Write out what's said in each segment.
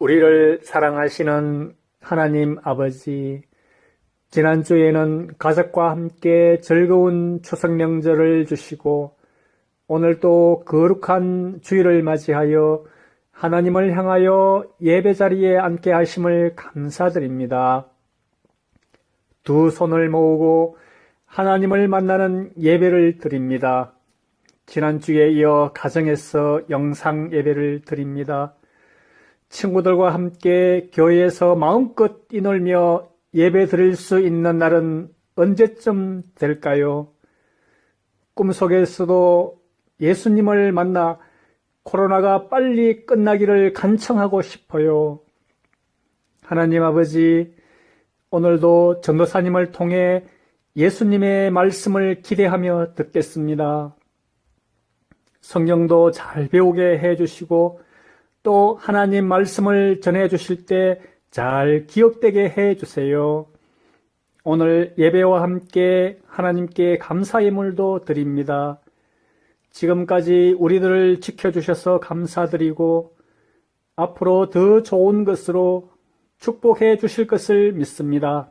우리를 사랑하시는 하나님 아버지, 지난주에는 가족과 함께 즐거운 추석 명절을 주시고 오늘 또 거룩한 주일을 맞이하여 하나님을 향하여 예배 자리에 앉게 하심을 감사드립니다. 두 손을 모으고 하나님을 만나는 예배를 드립니다. 지난주에 이어 가정에서 영상 예배를 드립니다. 친구들과 함께 교회에서 마음껏 뛰놀며 예배 드릴 수 있는 날은 언제쯤 될까요? 꿈속에서도 예수님을 만나 코로나가 빨리 끝나기를 간청하고 싶어요. 하나님 아버지, 오늘도 전도사님을 통해 예수님의 말씀을 기대하며 듣겠습니다. 성경도 잘 배우게 해주시고 또 하나님 말씀을 전해주실 때 잘 기억되게 해주세요. 오늘 예배와 함께 하나님께 감사의 물도 드립니다. 지금까지 우리들을 지켜주셔서 감사드리고 앞으로 더 좋은 것으로 축복해 주실 것을 믿습니다.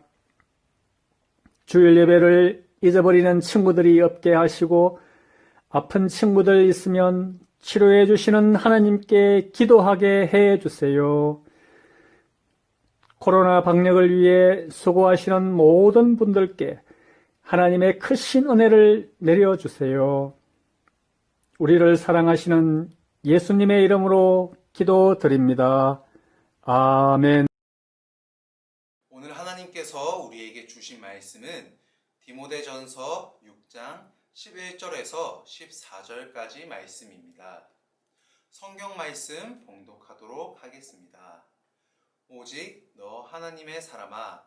주일 예배를 잊어버리는 친구들이 없게 하시고 아픈 친구들 있으면 치료해 주시는 하나님께 기도하게 해 주세요. 코로나 방역을 위해 수고하시는 모든 분들께 하나님의 크신 은혜를 내려주세요. 우리를 사랑하시는 예수님의 이름으로 기도드립니다. 아멘. 오늘 하나님께서 우리에게 주신 말씀은 디모데전서 6장 11절에서 14절까지 말씀입니다. 성경 말씀 봉독하도록 하겠습니다. 오직 너 하나님의 사람아,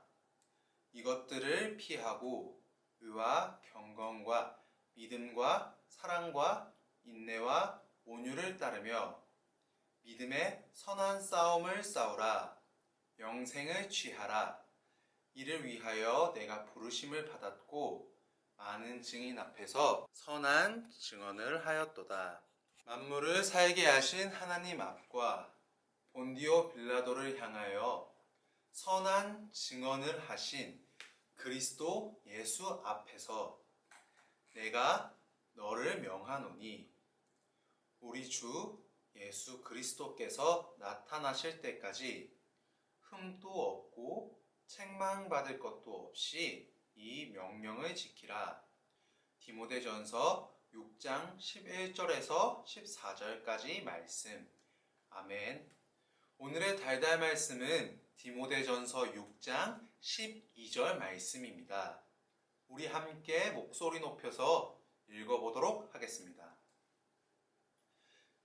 이것들을 피하고 의와 경건과 믿음과 사랑과 인내와 온유를 따르며 믿음의 선한 싸움을 싸우라. 영생을 취하라. 이를 위하여 내가 부르심을 받았고 많은 증인 앞에서 선한 증언을 하였도다. 만물을 살게 하신 하나님 앞과 본디오 빌라도를 향하여 선한 증언을 하신 그리스도 예수 앞에서 내가 너를 명하노니 우리 주 예수 그리스도께서 나타나실 때까지 흠도 없고 책망받을 것도 없이 이 명령을 지키라. 디모데전서 6장 11절에서 14절까지 말씀. 아멘. 오늘의 달달 말씀은 디모데전서 6장 12절 말씀입니다. 우리 함께 목소리 높여서 읽어보도록 하겠습니다.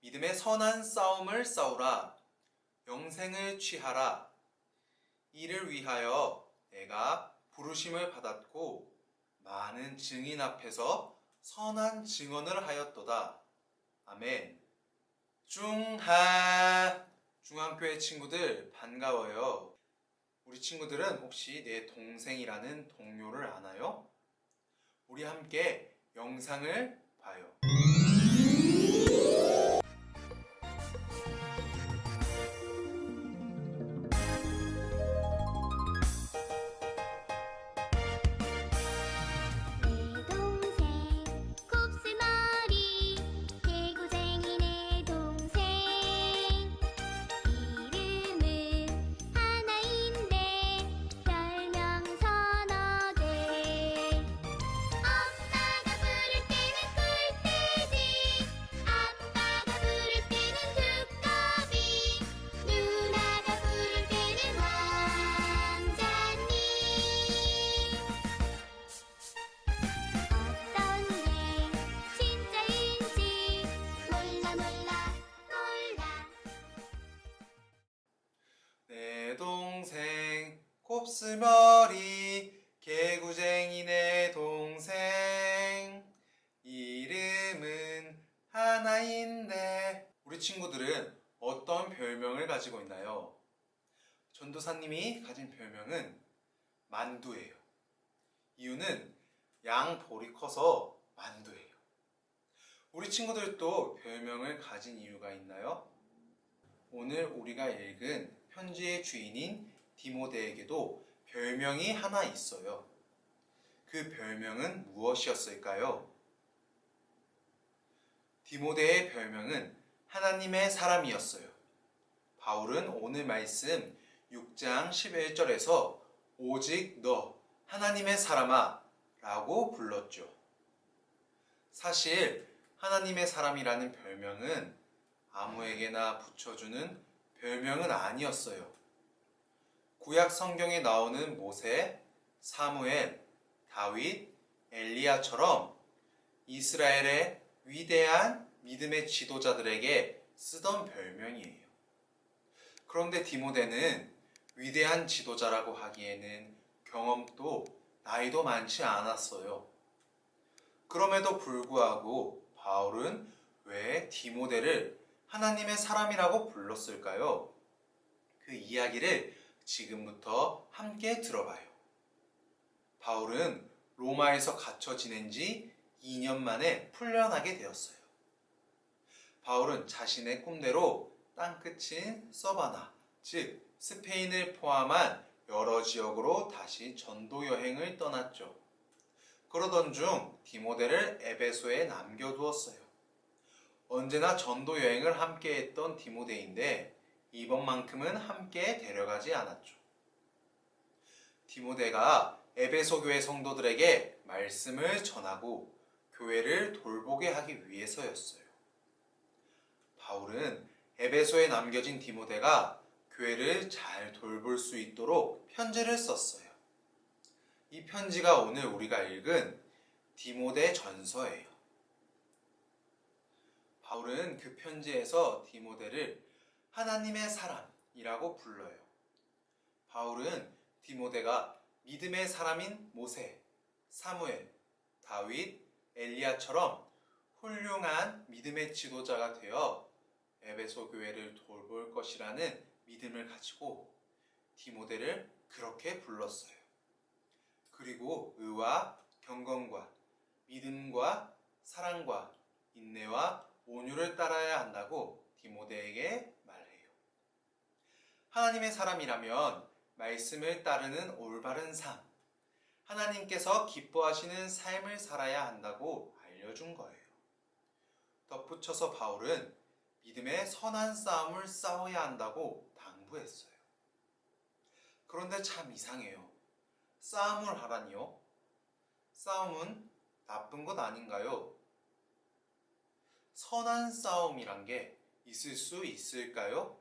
믿음의 선한 싸움을 싸우라. 영생을 취하라. 이를 위하여 내가 부르심을 받았고 많은 증인 앞에서 선한 증언을 하였도다. 아멘. 중학교의 친구들 반가워요. 우리 친구들은 혹시 내 동생이라는 동료를 아나요? 우리 함께 영상을 봐요. 내 동생 곱슬머리 개구쟁이 내 동생 이름은 하나인데. 우리 친구들은 어떤 별명을 가지고 있나요? 전도사님이 가진 별명은 만두예요. 이유는 양볼이 커서 만두예요. 우리 친구들도 별명을 가진 이유가 있나요? 오늘 우리가 읽은 편지의 주인인 디모데에게도 별명이 하나 있어요. 그 별명은 무엇이었을까요? 디모데의 별명은 하나님의 사람이었어요. 바울은 오늘 말씀 6장 11절에서 오직 너 하나님의 사람아 라고 불렀죠. 사실 하나님의 사람이라는 별명은 아무에게나 붙여주는 별명은 아니었어요. 구약 성경에 나오는 모세, 사무엘, 다윗, 엘리야처럼 이스라엘의 위대한 믿음의 지도자들에게 쓰던 별명이에요. 그런데 디모데는 위대한 지도자라고 하기에는 경험도 나이도 많지 않았어요. 그럼에도 불구하고 바울은 왜 디모데를 하나님의 사람이라고 불렀을까요? 그 이야기를 지금부터 함께 들어봐요. 바울은 로마에서 갇혀 지낸 지 2년 만에 풀려나게 되었어요. 바울은 자신의 꿈대로 땅끝인 서바나, 즉 스페인을 포함한 여러 지역으로 다시 전도 여행을 떠났죠. 그러던 중 디모데를 에베소에 남겨두었어요. 언제나 전도 여행을 함께 했던 디모데인데 이번만큼은 함께 데려가지 않았죠. 디모데가 에베소 교회 성도들에게 말씀을 전하고 교회를 돌보게 하기 위해서였어요. 바울은 에베소에 남겨진 디모데가 교회를 잘 돌볼 수 있도록 편지를 썼어요. 이 편지가 오늘 우리가 읽은 디모데 전서예요. 바울은 그 편지에서 디모데를 하나님의 사람이라고 불러요. 바울은 디모데가 믿음의 사람인 모세, 사무엘, 다윗, 엘리야처럼 훌륭한 믿음의 지도자가 되어 에베소 교회를 돌볼 것이라는 믿음을 가지고 디모데를 그렇게 불렀어요. 그리고 의와 경건과 믿음과 사랑과 인내와 온유를 따라야 한다고 디모데에게 말해요. 하나님의 사람이라면 말씀을 따르는 올바른 삶, 하나님께서 기뻐하시는 삶을 살아야 한다고 알려준 거예요. 덧붙여서 바울은 믿음의 선한 싸움을 싸워야 한다고 당부했어요. 그런데 참 이상해요. 싸움을 하라니요? 싸움은 나쁜 것 아닌가요? 선한 싸움이란 게 있을 수 있을까요?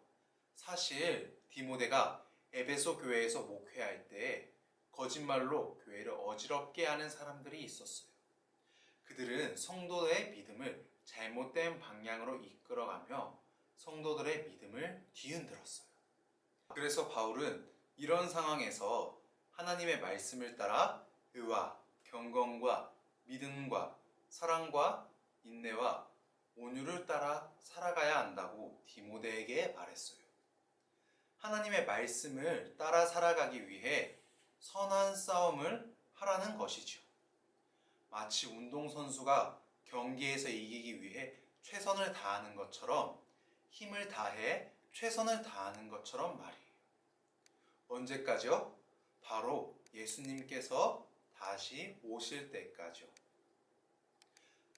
사실 디모데가 에베소 교회에서 목회할 때 거짓말로 교회를 어지럽게 하는 사람들이 있었어요. 그들은 성도들의 믿음을 잘못된 방향으로 이끌어가며 성도들의 믿음을 뒤흔들었어요. 그래서 바울은 이런 상황에서 하나님의 말씀을 따라 의와 경건과 믿음과 사랑과 인내와 온유를 따라 살아가야 한다고 디모데에게 말했어요. 하나님의 말씀을 따라 살아가기 위해 선한 싸움을 하라는 것이죠. 마치 운동선수가 경기에서 이기기 위해 최선을 다하는 것처럼 힘을 다해 최선을 다하는 것처럼 말이에요. 언제까지요? 바로 예수님께서 다시 오실 때까지요.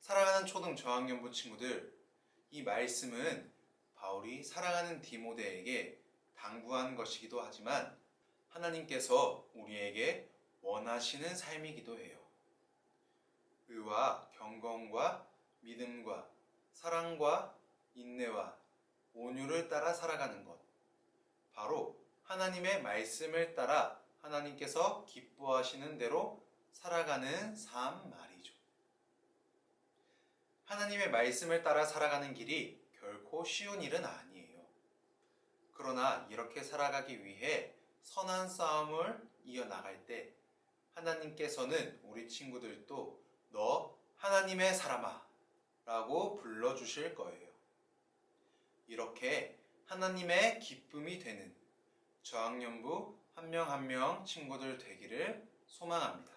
사랑하는 초등 저학년부 친구들, 이 말씀은 바울이 사랑하는 디모데에게 당부한 것이기도 하지만 하나님께서 우리에게 원하시는 삶이기도 해요. 의와 경건과 믿음과 사랑과 인내와 온유를 따라 살아가는 것, 바로 하나님의 말씀을 따라 하나님께서 기뻐하시는 대로 살아가는 삶 말이죠. 하나님의 말씀을 따라 살아가는 길이 결코 쉬운 일은 아니에요. 그러나 이렇게 살아가기 위해 선한 싸움을 이어나갈 때 하나님께서는 우리 친구들도 너 하나님의 사람아 라고 불러주실 거예요. 이렇게 하나님의 기쁨이 되는 저학년부 한 명 한 명 친구들 되기를 소망합니다.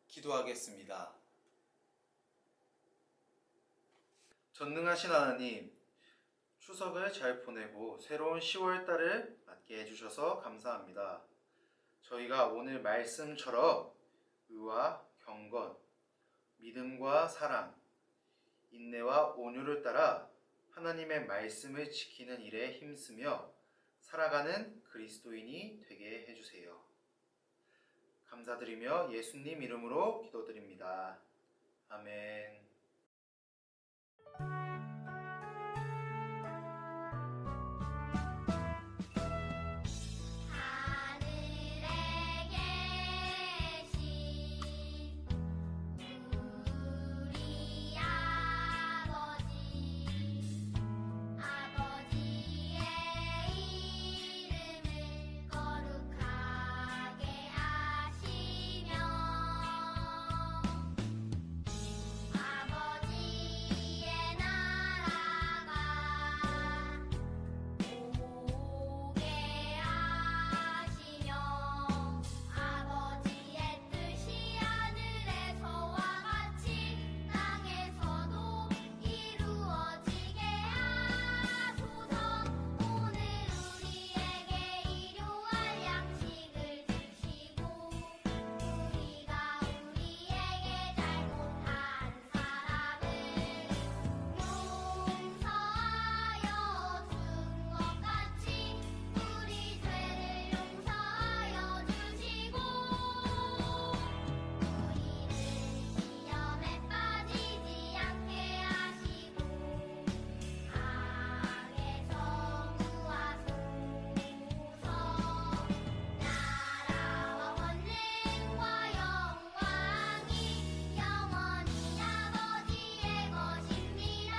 기도하겠습니다. 전능하신 하나님, 추석을 잘 보내고 새로운 10월 달을 맞게 해주셔서 감사합니다. 저희가 오늘 말씀처럼 의와 경건, 믿음과 사랑, 인내와 온유를 따라 하나님의 말씀을 지키는 일에 힘쓰며 살아가는 그리스도인이 되게 해주세요. 감사드리며 예수님 이름으로 기도드립니다. 아멘. 하늘에 계신 우리 아버지의 이름을 거룩하게 하시며 아버지의 나라가 오게 하시며 아버지의 뜻이 하늘에서와 같이 땅에서도 이루어지게 하소서. 오늘 우리에게 일용할 양식을 주시고 우리가 우리에게 잘못한 사람을 용서하여 준 것 같이 우리 죄를 용서하여 주시고 우리를 시험에 빠지지 않게 하시고 악에서 구하소서. 나라와 권능과 영광이 영원히 아버지의 것입니다.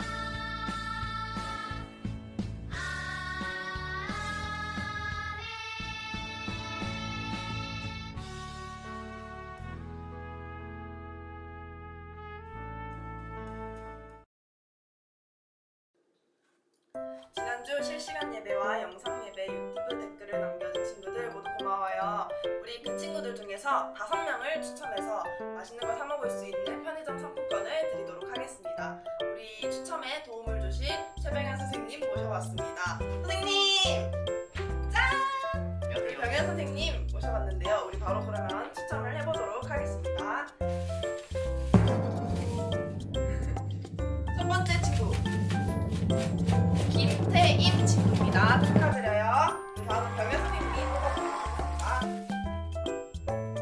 지난주 실시간 예배와 영상 예배 유튜브 댓글을 남겨준 친구들 모두 고마워요. 우리 그 친구들 중에서 5명을 추첨해서 맛있는 걸 사 먹을 수 있는 편의점 상품권을 드리도록 하겠습니다. 우리 추첨에 도움을 주신 최병현 선생님 모셔봤습니다. 선생님! 짠! 우리 병현 선생님 모셔봤는데요. 우리 바로 그러면 추첨을 해보도록 하겠습니다. 첫 번째 친구 김태임 친구입니다. 축하드려요. 다음은 병현 선생님이 뽑아보도록 하겠습니다.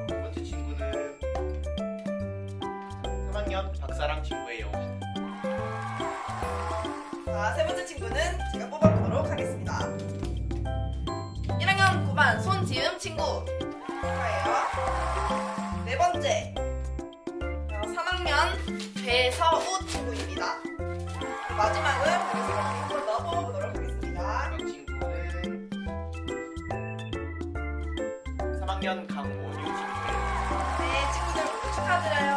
두 번째 친구는 3학년 박사랑 친구예요. 자, 세 번째 친구는 제가 뽑아보도록 하겠습니다. 1학년 9반 손지음 친구 축하해요. 네 번째 3학년 배서우 친구입니다. 마지막은 여기서 한번 더 뽑아보도록 하겠습니다. 마지막 친구는 3학년 강원유 친구예요. 네, 친구들 모두 축하드려요.